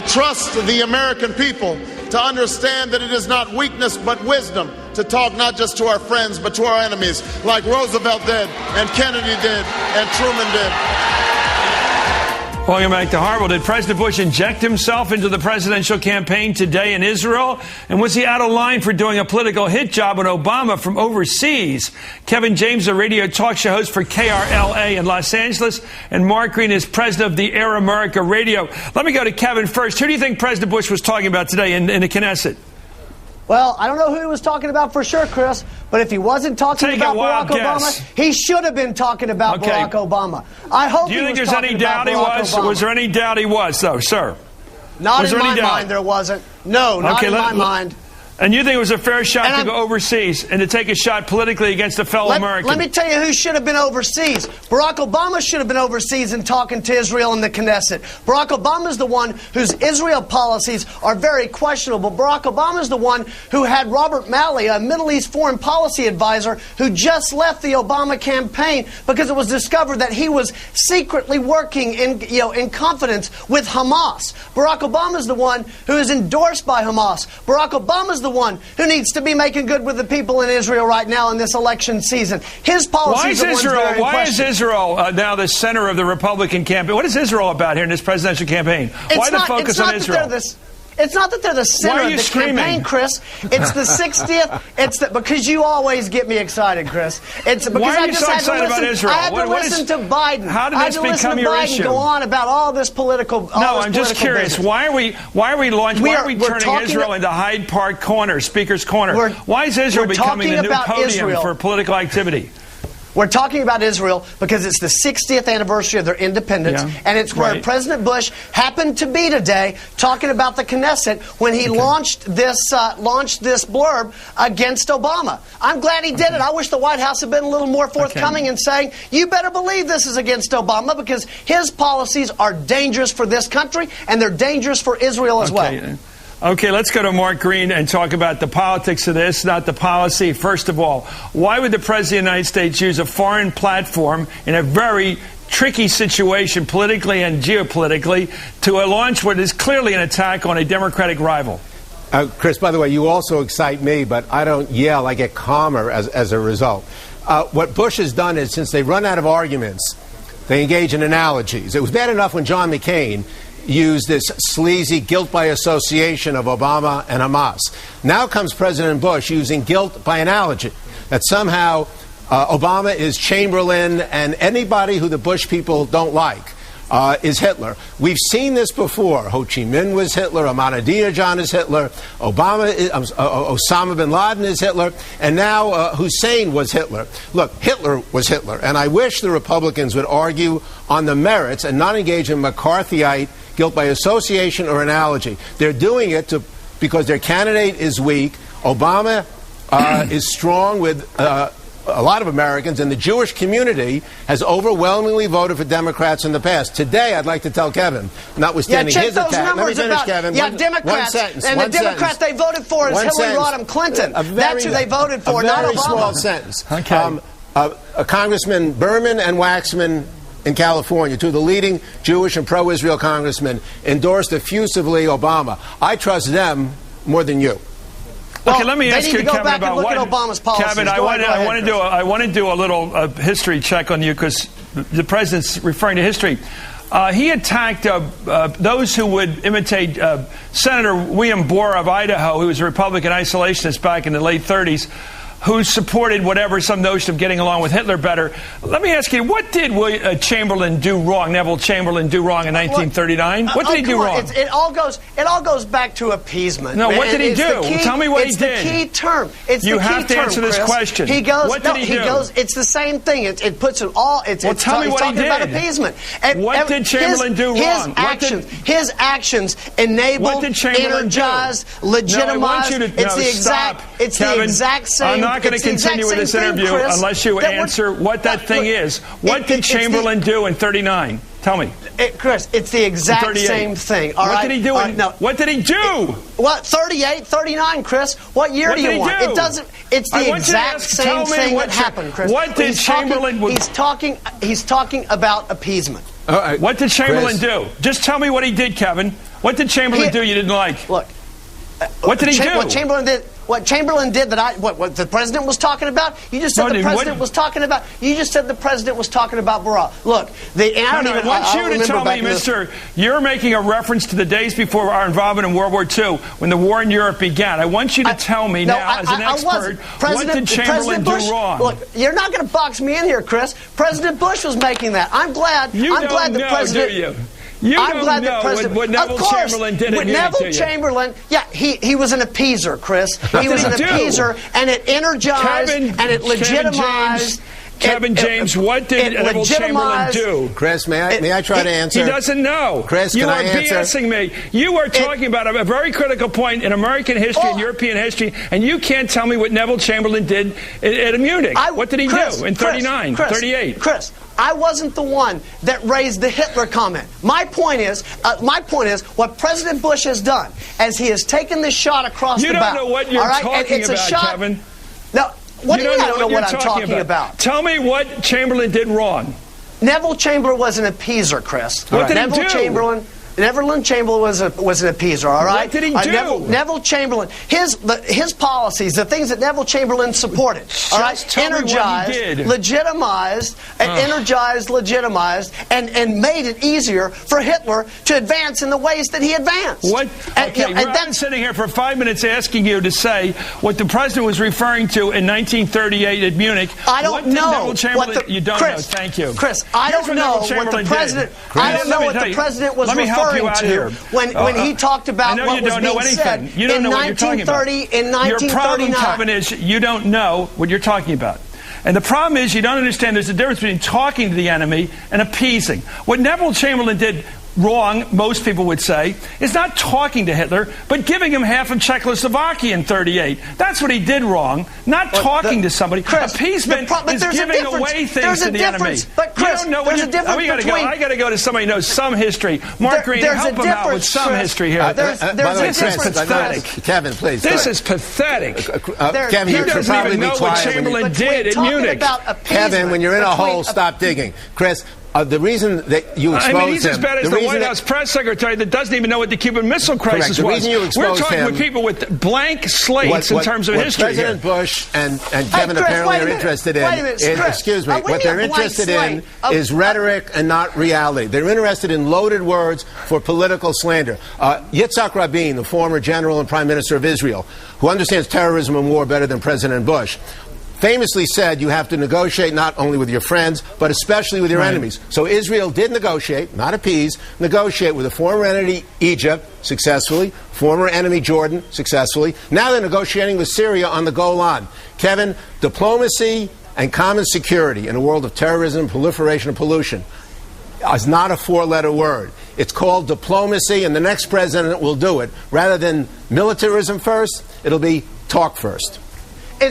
trust the American people to understand that it is not weakness but wisdom to talk not just to our friends but to our enemies, like Roosevelt did and Kennedy did and Truman did. Welcome back to Hardball. Did President Bush inject himself into the presidential campaign today in Israel? And was he out of line for doing a political hit job on Obama from overseas? Kevin James, a radio talk show host for KRLA in Los Angeles, and Mark Green is president of the Air America Radio. Let me go to Kevin first. Who do you think President Bush was talking about today in the Knesset? Well, I don't know who he was talking about for sure, Chris, but if he wasn't talking about Barack Obama, he should have been talking about Barack Obama. I hope. Do you think there's any doubt he was? Was there any doubt he was, though, sir? Not in my mind, there wasn't. No, not in my mind. And you think it was a fair shot to go overseas and to take a shot politically against a fellow American? Let me tell you who should have been overseas. Barack Obama should have been overseas and talking to Israel in the Knesset. Barack Obama is the one whose Israel policies are very questionable. Barack Obama is the one who had Robert Malley, a Middle East foreign policy advisor, who just left the Obama campaign because it was discovered that he was secretly working in confidence with Hamas. Barack Obama is the one who is endorsed by Hamas. Barack Obama is the one who needs to be making good with the people in Israel right now in this election season. His policies are very Why is Israel now the center of the Republican campaign? What is Israel about here in this presidential campaign? Why the focus on Israel? It's not that they're the center of the campaign, Chris. It's the 60th. Because you always get me excited, Chris. It's because Why are you so excited about Israel? I had to listen to Biden. How did this become your issue? Go on about all this political. I'm just curious. Why are we turning Israel into Hyde Park Corner, Speaker's Corner? Why is Israel becoming the new podium for political activity? We're talking about Israel because it's the 60th anniversary of their independence, and it's where President Bush happened to be today talking about the Knesset when he launched this blurb against Obama. I'm glad he did it. I wish the White House had been a little more forthcoming in saying, you better believe this is against Obama because his policies are dangerous for this country, and they're dangerous for Israel as well. Okay, let's go to Mark Green and talk about the politics of this, not the policy. First of all, why would the President of the United States use a foreign platform in a very tricky situation politically and geopolitically to launch what is clearly an attack on a Democratic rival? Chris, by the way, you also excite me, but I don't yell. I get calmer as a result. What Bush has done is, since they run out of arguments, they engage in analogies. It was bad enough when John McCain used this sleazy guilt by association of Obama and Hamas. Now comes President Bush using guilt by analogy, that somehow Obama is Chamberlain and anybody who the Bush people don't like is Hitler. We've seen this before. Ho Chi Minh was Hitler, Ahmadinejad is Hitler, Osama bin Laden is Hitler, and now Hussein was Hitler. Look, Hitler was Hitler, and I wish the Republicans would argue on the merits and not engage in McCarthyite guilt by association or analogy. They're doing it because their candidate is weak. Obama is strong with a lot of Americans, and the Jewish community has overwhelmingly voted for Democrats in the past. Today, I'd like to tell Kevin, notwithstanding his attack. Let me finish, Kevin. Democrats. And the Democrat they voted for is Hillary Rodham Clinton. That's who they voted for, not Obama. A very small sentence. Congressman Berman and Waxman in California, two of the leading Jewish and pro-Israel congressmen, endorsed effusively Obama. I trust them more than you. Okay, let me ask you, Kevin, about what Obama's policies. Kevin, I want to do a little history check on you because the president's referring to history. He attacked those who would imitate Senator William Borah of Idaho, who was a Republican isolationist back in the late 30s, who supported some notion of getting along with Hitler better. Let me ask you, what did Neville Chamberlain do wrong in 1939? What did he do wrong? It all goes back to appeasement. No, what did he do? Tell me what he did. It's the key term. You have to answer this question. What did he do? It's the same thing. It puts it all. Tell me what he did. About appeasement. What did Chamberlain do wrong? His actions enabled, energized, legitimized. It's the exact same. I'm not going to continue with this interview unless you answer what that thing is. What did Chamberlain do in 39? Tell me. Chris, it's the exact same thing. What did he do? What did he do? What, 38, 39, Chris? What year do you want? It doesn't. It's the exact same thing that happened, Chris. What did Chamberlain? He's talking about appeasement. What did Chamberlain do? Just tell me what he did, Kevin. What did Chamberlain do you didn't like? Look. What did he do? What Chamberlain did that what the president was talking about? You just said the president was talking about. You just said the president was talking about Barack. Look, I want you to tell me, Mister, you're making a reference to the days before our involvement in World War II, when the war in Europe began. I want you to tell me now, as an expert, what did Chamberlain do wrong? Look, you're not going to box me in here, Chris. President Bush was making that. I'm glad. I'm glad the president. Do you? I'm glad that President, what Neville Chamberlain did with Neville Chamberlain, he was an appeaser, Chris. He was an appeaser, and it energized and it legitimized. Kevin James, what did Neville Chamberlain do? Chris, may I try to answer? He doesn't know. Chris, you are BSing me. You are talking about a very critical point in American history and European history, and you can't tell me what Neville Chamberlain did at Munich. What did he do in 39, 38? Chris, I wasn't the one that raised the Hitler comment. My point is what President Bush has done, as he has taken this shot across the bow. You don't know what you're talking about, Kevin. No. What do you mean I don't know what I'm talking about? Tell me what Chamberlain did wrong. Neville Chamberlain was an appeaser, Chris. What did he do? Neville Chamberlain was an appeaser, all right? What did he do? Neville Chamberlain, his policies, the things that Neville Chamberlain supported, all right, energized, legitimized, and made it easier for Hitler to advance in the ways that he advanced. What? Okay, I've been sitting here for 5 minutes asking you to say what the president was referring to in 1938 at Munich. I don't know. You don't know. Thank you. Chris, I don't know what the president. I don't know what the president was referring to when he talked about what was being said in 1930, in 1939. Your problem, Kevin, is you don't know what you're talking about. And the problem is you don't understand there's a difference between talking to the enemy and appeasing. What Neville Chamberlain did wrong, most people would say, is not talking to Hitler, but giving him half of Czechoslovakia in 38. That's what he did wrong, not talking to somebody. Chris, appeasement is giving away things to the enemy. But Chris, there's a difference between... I got to go to somebody who knows some history. Mark Green, help him out with some history here. There's a difference, pathetic. Kevin, please. This is pathetic. Kevin, he doesn't even know what Chamberlain did in Munich. Kevin, when you're in a hole, stop digging. Chris, the reason that you expose him... he's as bad as the White House press secretary that doesn't even know what the Cuban Missile Crisis was. We're talking with people with blank slates in terms of history. What President Bush and Kevin apparently are interested in... Excuse me. What they're interested in is rhetoric and not reality. They're interested in loaded words for political slander. Yitzhak Rabin, the former general and prime minister of Israel, who understands terrorism and war better than President Bush, famously said you have to negotiate not only with your friends, but especially with your enemies. So Israel did negotiate, not appease, negotiate with a former enemy Egypt successfully, former enemy Jordan successfully. Now they're negotiating with Syria on the Golan. Kevin, diplomacy and common security in a world of terrorism, proliferation, and pollution is not a four-letter word. It's called diplomacy, and the next president will do it. Rather than militarism first, it'll be talk first.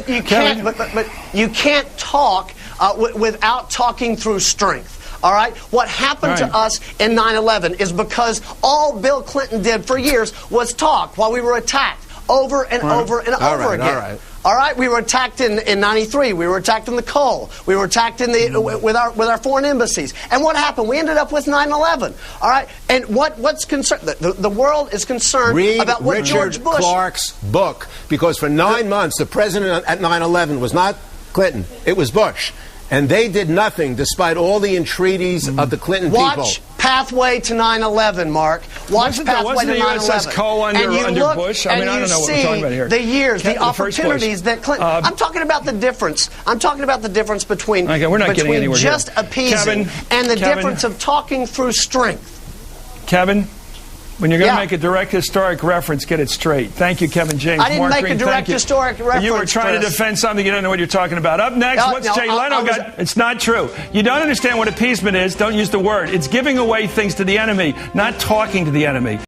You can't, but you can't talk without talking through strength. All right? What happened to us in 9/11 is because all Bill Clinton did for years was talk while we were attacked over and over and over again. All right, we were attacked in 93. We were attacked in the Cole. We were attacked in with our foreign embassies. And what happened? We ended up with 9/11. All right, and what's concerned? The world is concerned about what George Bush. Read Richard Clark's book, because for 9 months the president at 9/11 was not Clinton; it was Bush, and they did nothing despite all the entreaties of the Clinton people. Watch Pathway to 9/11, Mark. Watch Pathway to 9/11. USS Cole under Bush? I mean, I don't know what we're talking about here. The years, the opportunities that Clinton... I'm talking about the difference. I'm talking about the difference between, we're not getting anywhere just here. Appeasing and the difference of talking through strength. Kevin, when you're going to make a direct historic reference, get it straight. Thank you, Kevin James. I didn't make a direct historic reference. You were trying to defend something. You don't know what you're talking about. Up next, what's Jay Leno got? It's not true. You don't understand what appeasement is. Don't use the word. It's giving away things to the enemy, not talking to the enemy.